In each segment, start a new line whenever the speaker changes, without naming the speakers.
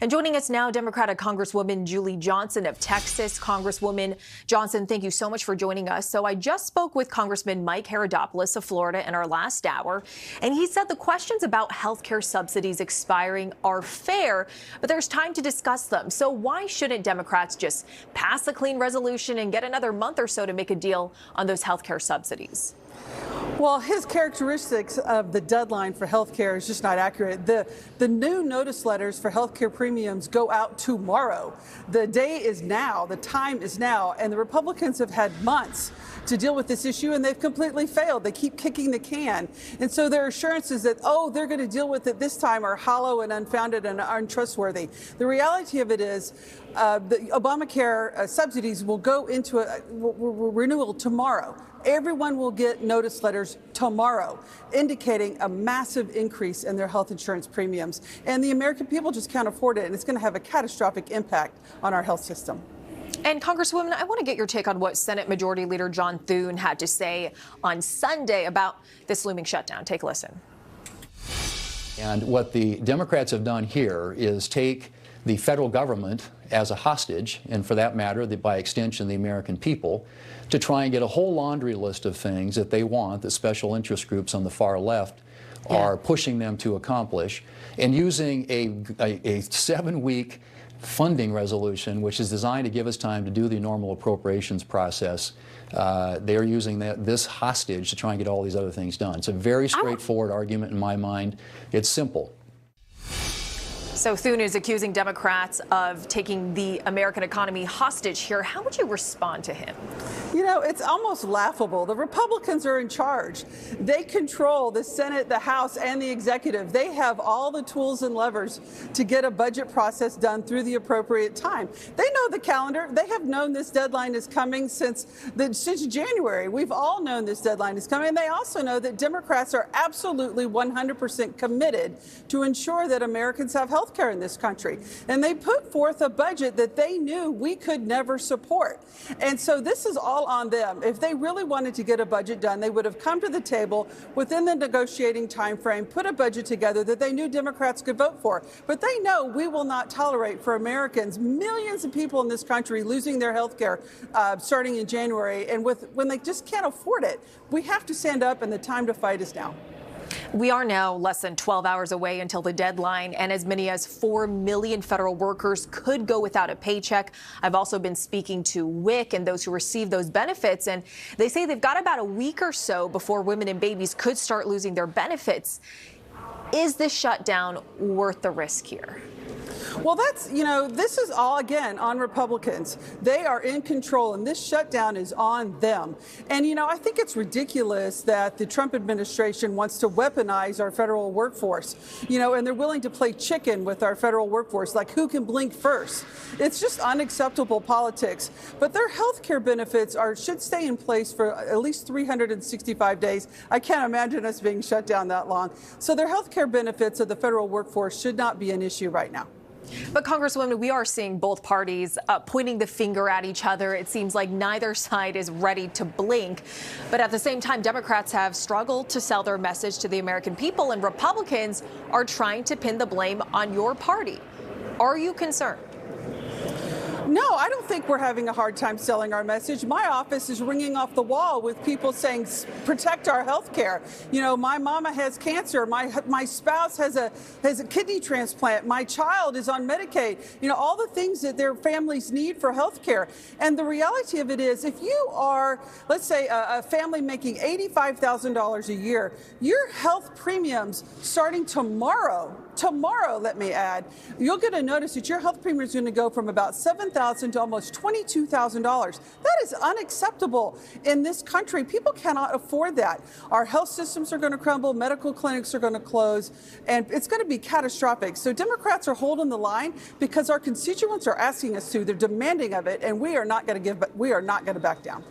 And joining us now, Democratic Congresswoman Julie Johnson of Texas. Congresswoman Johnson, thank you so much for joining us. So I just spoke with Congressman Mike Herodopoulos of Florida in our last hour, and he said the questions about health care subsidies expiring are fair, but there's time to discuss them. So why shouldn't Democrats just pass a clean resolution and get another month or so to make a deal on those health care subsidies?
Well, his characteristics of the deadline for health care is just not accurate. The new notice letters for health care premiums go out tomorrow. The day is now, the time is now, and the Republicans have had months to deal with this issue, and they've completely failed. They keep kicking the can. And so their assurances that, they're going to deal with it this time are hollow and unfounded and untrustworthy. The reality of it is the Obamacare subsidies will go into a renewal tomorrow. Everyone will get notice letters tomorrow indicating a massive increase in their health insurance premiums. And the American people just can't afford it, and it's going to have a catastrophic impact on our health system.
And Congresswoman, I want to get your take on what Senate Majority Leader John Thune had to say on Sunday about this looming shutdown. Take a listen.
And what the Democrats have done here is take the federal government as a hostage, and for that matter, by extension, the American people, to try and get a whole laundry list of things that they want, that special interest groups on the far left are pushing them to accomplish, and using a 7-week funding resolution, which is designed to give us time to do the normal appropriations process. They're using this hostage to try and get all these other things done. It's a very straightforward argument in my mind. It's simple.
So Thune is accusing Democrats of taking the American economy hostage here. How would you respond to him?
You know, it's almost laughable. The Republicans are in charge. They control the Senate, the House, and the executive. They have all the tools and levers to get a budget process done through the appropriate time. They know the calendar. They have known this deadline is coming since January. We've all known this deadline is coming. And they also know that Democrats are absolutely 100% committed to ensure that Americans have health care in this country. And they put forth a budget that they knew we could never support. And so this is all on them. If they really wanted to get a budget done, they would have come to the table within the negotiating time frame, put a budget together that they knew Democrats could vote for. But they know we will not tolerate for Americans, millions of people in this country losing their health care starting in January. And when they just can't afford it, we have to stand up, and the time to fight is now.
We are now less than 12 hours away until the deadline, and as many as 4 million federal workers could go without a paycheck. I've also been speaking to WIC and those who receive those benefits, and they say they've got about a week or so before women and babies could start losing their benefits. Is this shutdown worth the risk here?
Well, this is all, again, on Republicans. They are in control, and this shutdown is on them. And, I think it's ridiculous that the Trump administration wants to weaponize our federal workforce, and they're willing to play chicken with our federal workforce, like who can blink first. It's just unacceptable politics. But their health care benefits should stay in place for at least 365 days. I can't imagine us being shut down that long. So their health care benefits of the federal workforce should not be an issue right now.
But Congresswoman, we are seeing both parties pointing the finger at each other. It seems like neither side is ready to blink. But at the same time, Democrats have struggled to sell their message to the American people, and Republicans are trying to pin the blame on your party. Are you concerned?
No, I don't think we're having a hard time selling our message. My office is ringing off the wall with people saying, protect our health care. My mama has cancer. My spouse has a kidney transplant. My child is on Medicaid. All the things that their families need for health care. And the reality of it is, if you are, let's say, a family making $85,000 a year, your health premiums starting tomorrow, let me add, you'll get a notice that your health premium is going to go from about $7,000 to almost $22,000. That is unacceptable in this country. People cannot afford that. Our health systems are going to crumble, medical clinics are going to close, and it's going to be catastrophic. So Democrats are holding the line because our constituents are asking us to. They're demanding of it, and we are not going to back down.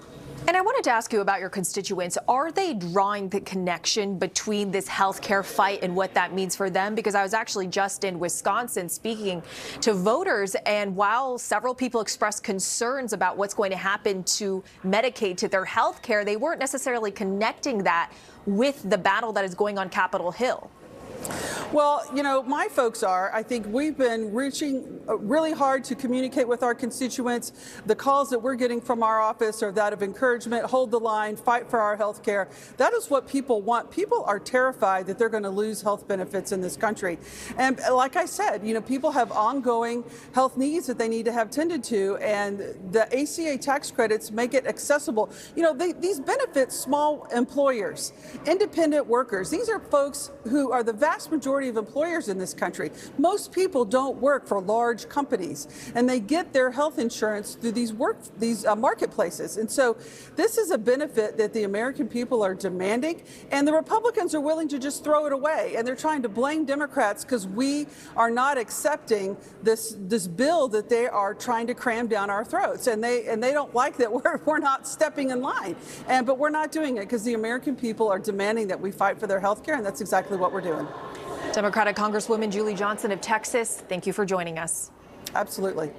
And I wanted to ask you about your constituents. Are they drawing the connection between this healthcare fight and what that means for them? Because I was actually just in Wisconsin speaking to voters, and while several people expressed concerns about what's going to happen to Medicaid, to their health care, they weren't necessarily connecting that with the battle that is going on Capitol Hill.
Well, you know, my folks are. I think we've been reaching really hard to communicate with our constituents. The calls that we're getting from our office are that of encouragement, hold the line, fight for our health care. That is what people want. People are terrified that they're going to lose health benefits in this country. And like I said, you know, people have ongoing health needs that they need to have tended to, and the ACA tax credits make it accessible. You know, these benefit small employers, independent workers. These are folks who are the vast majority of employers in this country. Most people don't work for large companies, and they get their health insurance through these marketplaces. And so this is a benefit that the American people are demanding, and the Republicans are willing to just throw it away. And they're trying to blame Democrats because we are not accepting this bill that they are trying to cram down our throats. And they don't like that we're not stepping in line. But we're not doing it because the American people are demanding that we fight for their health care, and that's exactly what we're doing.
Democratic Congresswoman Julie Johnson of Texas, thank you for joining us.
Absolutely.